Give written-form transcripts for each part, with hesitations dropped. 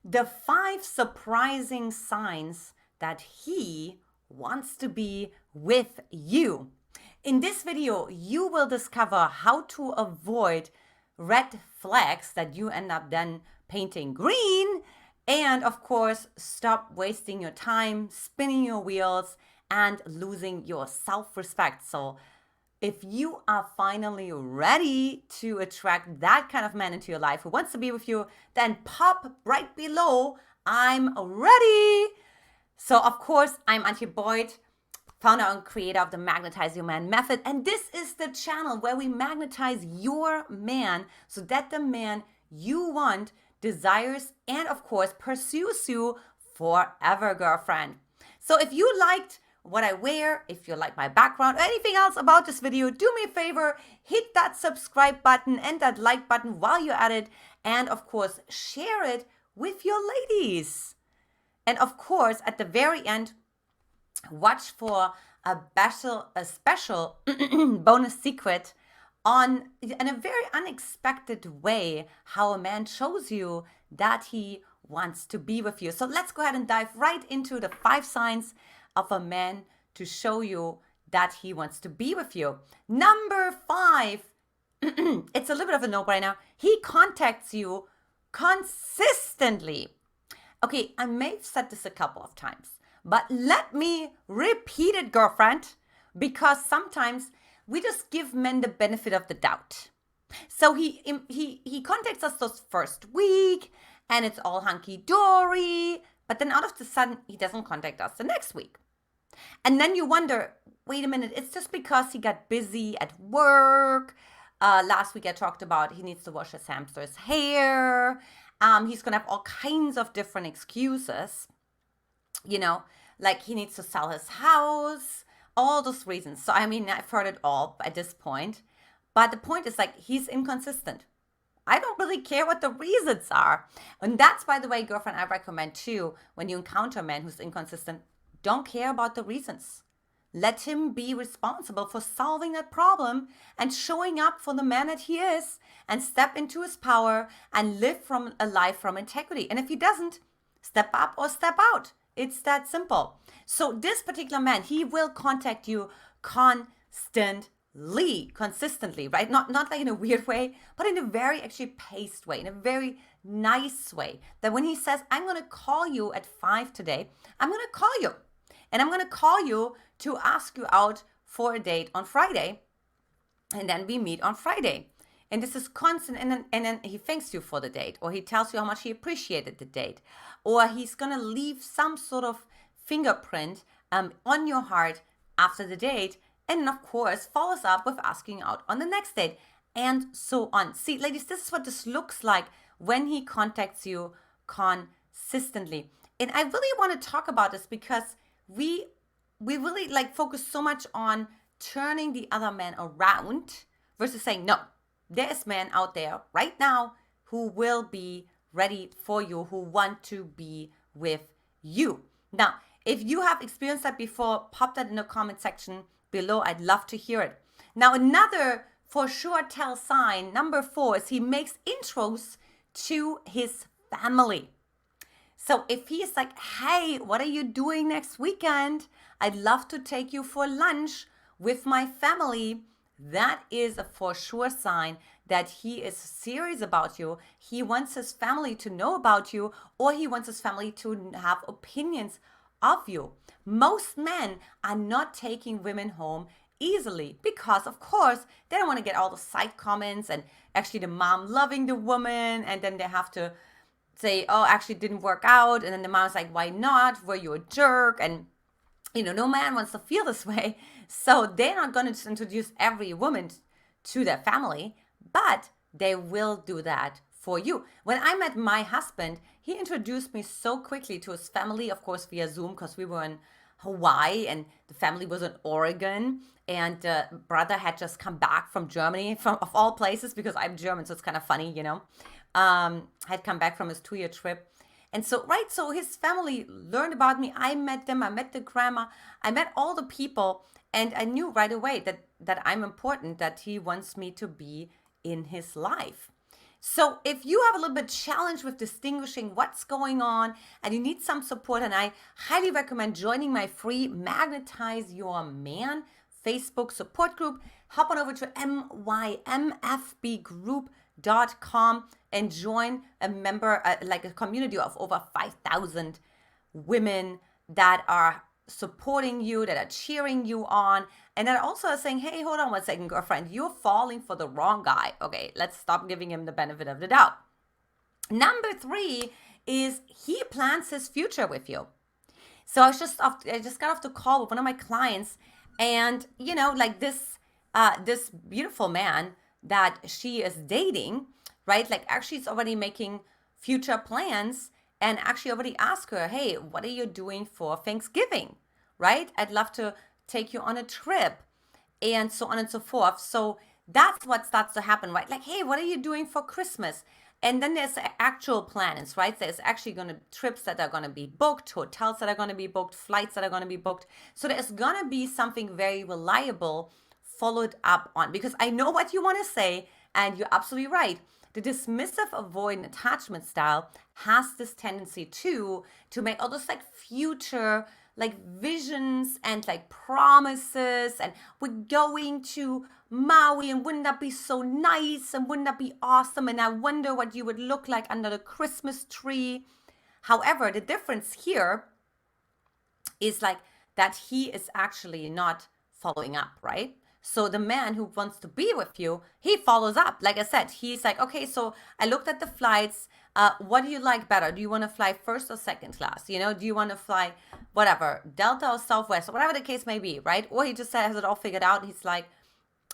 the 5 surprising signs that he wants to be with you. In this video, you will discover how to avoid red flags that you end up then painting green, and of course, stop wasting your time, spinning your wheels, and losing your self-respect. So if you are finally ready to attract that kind of man into your life who wants to be with you, then pop right below, I'm ready. So of course, I'm Antia Boyd, founder and creator of the Magnetize Your Man method. And this is the channel where we magnetize your man so that the man you want desires and of course pursues you forever, girlfriend. So if you liked what I wear, if you like my background, or anything else about this video, do me a favor, hit that subscribe button and that like button while you're at it. And of course, share it with your ladies. And of course, at the very end, watch for a special bonus secret on, in a very unexpected way, how a man shows you that he wants to be with you. So let's go ahead and dive right into the 5 signs of a man to show you that he wants to be with you. Number 5, it's a little bit of a no-brainer. He contacts you consistently. Okay, I may have said this a couple of times, but let me repeat it, girlfriend, because sometimes we just give men the benefit of the doubt. So he contacts us those first week, and it's all hunky-dory, but then out of the sudden, he doesn't contact us the next week. And then you wonder, wait a minute, it's just because he got busy at work. Last week I talked about he needs to wash his hamster's hair. He's going to have all kinds of different excuses, like he needs to sell his house, all those reasons. So, I mean, I've heard it all at this point. But the point is, like, he's inconsistent. I don't really care what the reasons are. And that's, by the way, girlfriend, I recommend too, when you encounter a man who's inconsistent, don't care about the reasons. Let him be responsible for solving that problem and showing up for the man that he is and step into his power and live from a life from integrity. And if he doesn't, step up or step out. It's that simple. So this particular man, he will contact you consistently, right? Not like in a weird way, but in a very actually paced way, in a very nice way. That when he says, I'm going to call you at 5 today, I'm going to call you. And I'm going to call you to ask you out for a date on Friday. And then we meet on Friday. And this is constant. And then he thanks you for the date. Or he tells you how much he appreciated the date. Or he's going to leave some sort of fingerprint on your heart after the date. And of course, follows up with asking out on the next date. And so on. See, ladies, this is what this looks like when he contacts you consistently. And I really want to talk about this because we really like focus so much on turning the other man around versus saying, no, there's men out there right now who will be ready for you, who want to be with you. Now, if you have experienced that before, pop that in the comment section below. I'd love to hear it. Now, another for sure tell sign, number 4, is he makes intros to his family. So if he's like, hey, what are you doing next weekend? I'd love to take you for lunch with my family. That is a for sure sign that he is serious about you. He wants his family to know about you, or he wants his family to have opinions of you. Most men are not taking women home easily because, of course, they don't want to get all the side comments and actually the mom loving the woman, and then they have to say, oh, actually didn't work out. And then the mom's like, why not? Were you a jerk? And, no man wants to feel this way. So they're not going to introduce every woman to their family, but they will do that for you. When I met my husband, he introduced me so quickly to his family, of course, via Zoom, because we were in Hawaii and the family was in Oregon. And brother had just come back from Germany, of all places, because I'm German, so it's kind of funny, had come back from his 2-year trip. And so his family learned about me. I met them. I met the grandma. I met all the people. And I knew right away that I'm important, that he wants me to be in his life. So if you have a little bit challenge with distinguishing what's going on and you need some support, and I highly recommend joining my free Magnetize Your Man Facebook support group, hop on over to mymfbgroup.com and join a member, like a community of over 5,000 women that are supporting you, that are cheering you on, and that also are saying, hey, hold on 1 second, girlfriend, you're falling for the wrong guy. Okay, let's stop giving him the benefit of the doubt. Number 3 is he plans his future with you. So I just got off the call with one of my clients, and like this beautiful man that she is dating, right? Like actually it's already making future plans, and actually already asked her, hey, what are you doing for Thanksgiving, right? I'd love to take you on a trip, and so on and so forth. So that's what starts to happen, right? Like, hey, what are you doing for Christmas? And then there's actual plans, right? There's actually going to trips that are going to be booked, hotels that are going to be booked, flights that are going to be booked. So there's going to be something very reliable followed up on, because I know what you want to say, and you're absolutely right. The dismissive avoidant attachment style has this tendency to make all those like future like visions and like promises, and we're going to Maui, and wouldn't that be so nice, and wouldn't that be awesome, and I wonder what you would look like under the Christmas tree. However, the difference here is like that he is actually not following up, right? So the man who wants to be with you, he follows up. Like I said, he's like, okay, so I looked at the flights. What do you like better? Do you want to fly first or second class? Do you want to fly whatever, Delta or Southwest, or whatever the case may be, right? Or he just has it all figured out. He's like,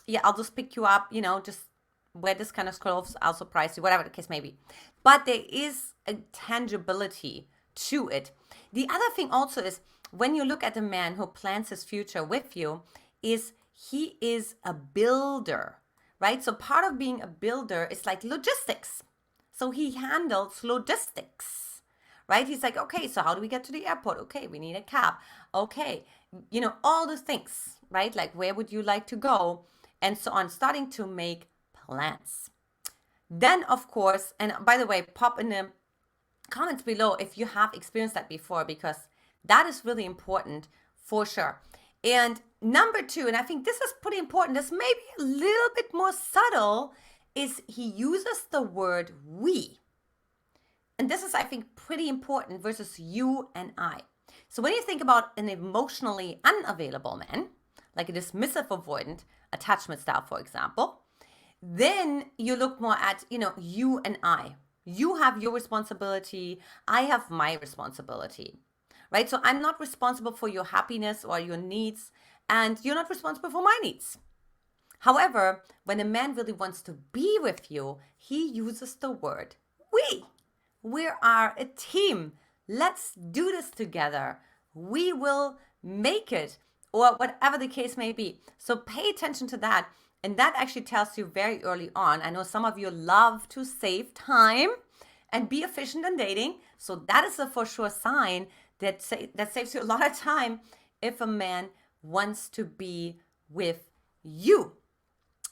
yeah, I'll just pick you up, just wear this kind of clothes, I'll surprise you, whatever the case may be. But there is a tangibility to it. The other thing also is, when you look at a man who plans his future with you, is he is a builder, right? So part of being a builder is like logistics. So he handles logistics, right? He's like, okay, so how do we get to the airport? Okay, we need a cab. Okay, all the things, right? Like, where would you like to go? And so on, starting to make plans. Then, of course, and by the way, pop in the comments below if you have experienced that before, because that is really important for sure. And number 2, and I think this is pretty important, this may be a little bit more subtle, is he uses the word we. And this is, I think, pretty important versus you and I. So when you think about an emotionally unavailable man, like a dismissive avoidant attachment style, for example, then you look more at, you and I. You have your responsibility. I have my responsibility, right? So I'm not responsible for your happiness or your needs, and you're not responsible for my needs. However, when a man really wants to be with you, he uses the word we. We are a team. Let's do this together. We will make it, or whatever the case may be. So pay attention to that. And that actually tells you very early on. I know some of you love to save time and be efficient in dating. So that is a for sure sign that saves you a lot of time if a man wants to be with you.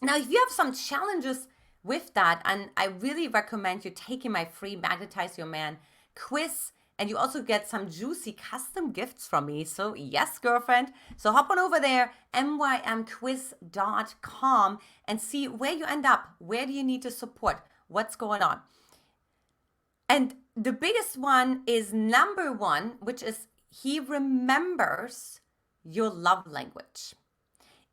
Now, if you have some challenges with that, and I really recommend you taking my free Magnetize Your Man quiz, and you also get some juicy custom gifts from me. So yes, girlfriend. So hop on over there, mymquiz.com, and see where you end up. Where do you need to support? What's going on? And the biggest one is number 1, which is he remembers your love language.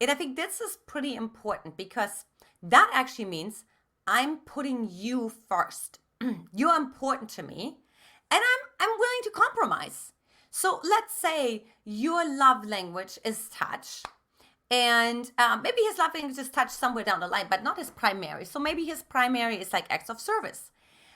And I think this is pretty important, because that actually means I'm putting you first. You're important to me, and I'm willing to compromise. So let's say your love language is touch, and maybe his love language is touch somewhere down the line, but not his primary. So maybe his primary is like acts of service,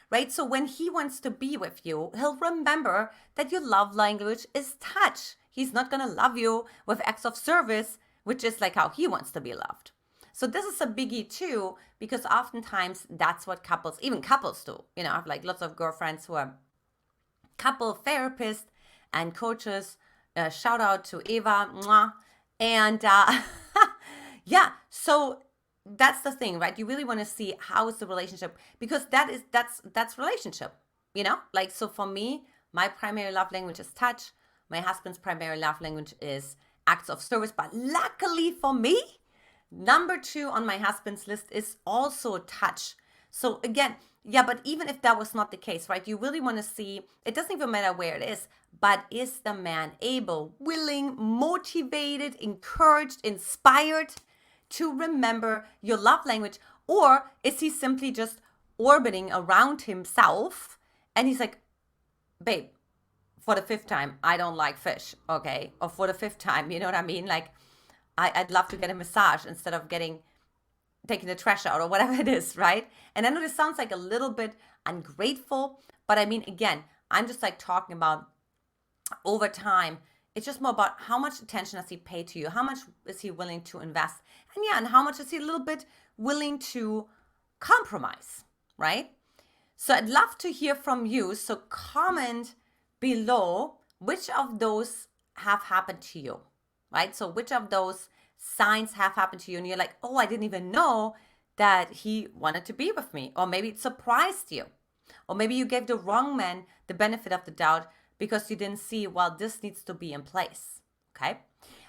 right? So when he wants to be with you, he'll remember that your love language is touch. He's not going to love you with acts of service, which is like how he wants to be loved. So this is a biggie too, because oftentimes that's what even couples do. I have like lots of girlfriends who are couple therapists and coaches. Shout out to Eva. Mwah. And yeah, so that's the thing, right? You really want to see how is the relationship, because that's relationship, like, so for me, my primary love language is touch. My husband's primary love language is acts of service. But luckily for me, number 2 on my husband's list is also touch. So again, yeah, but even if that was not the case, right, you really want to see, it doesn't even matter where it is, but is the man able, willing, motivated, encouraged, inspired to remember your love language? Or is he simply just orbiting around himself and he's like, babe, for the 5th time, I don't like fish, okay? Or for the 5th time, you know what I mean? Like, I'd love to get a massage instead of taking the trash out or whatever it is, right? And I know this sounds like a little bit ungrateful, but I mean, again, I'm just like talking about over time. It's just more about how much attention does he pay to you? How much is he willing to invest? And yeah, and how much is he a little bit willing to compromise, right? So I'd love to hear from you. So comment below which of those have happened to you, right? So which of those signs have happened to you and you're like, oh, I didn't even know that he wanted to be with me. Or maybe it surprised you. Or maybe you gave the wrong man the benefit of the doubt because you didn't see, well, this needs to be in place, okay?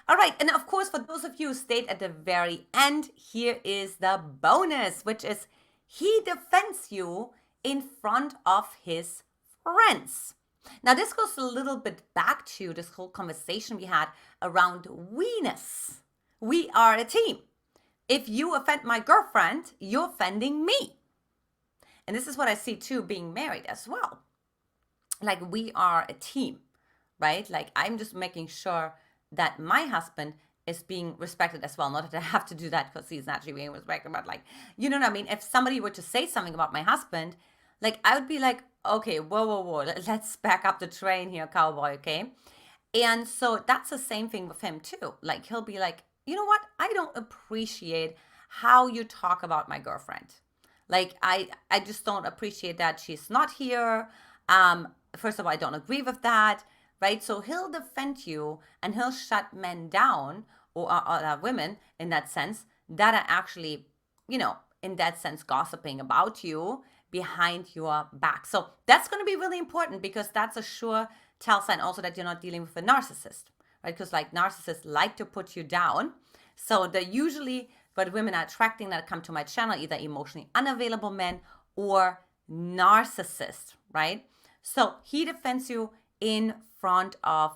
All right, and of course, for those of you who stayed at the very end, here is the bonus, which is he defends you in front of his friends. Now, this goes a little bit back to this whole conversation we had around we-ness. We are a team. If you offend my girlfriend, you're offending me. And this is what I see too, being married as well. Like, we are a team, right? Like, I'm just making sure that my husband is being respected as well. Not that I have to do that because he's naturally being respected, but like, you know what I mean? If somebody were to say something about my husband, like, I would be like, okay, whoa, let's back up the train here, cowboy, okay? And so that's the same thing with him too. Like, he'll be like, you know what? I don't appreciate how you talk about my girlfriend. Like, I just don't appreciate that she's not here. First of all, I don't agree with that, right? So he'll defend you and he'll shut men down or women in that sense that are actually, in that sense, gossiping about you behind your back. So that's going to be really important because that's a sure tell sign also that you're not dealing with a narcissist, right? Because like narcissists like to put you down. So they're usually what women are attracting that come to my channel, either emotionally unavailable men or narcissists, right? So he defends you in front of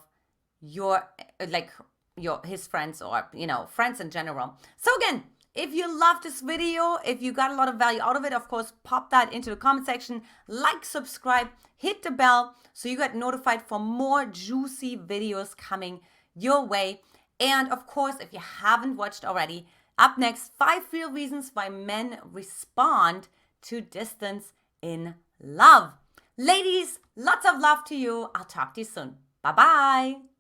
his friends or, friends in general. So again, if you love this video, if you got a lot of value out of it, of course, pop that into the comment section, like, subscribe, hit the bell so you get notified for more juicy videos coming your way. And of course, if you haven't watched already, up next, 5 real reasons why men respond to distance in love. Ladies, lots of love to you. I'll talk to you soon. Bye-bye.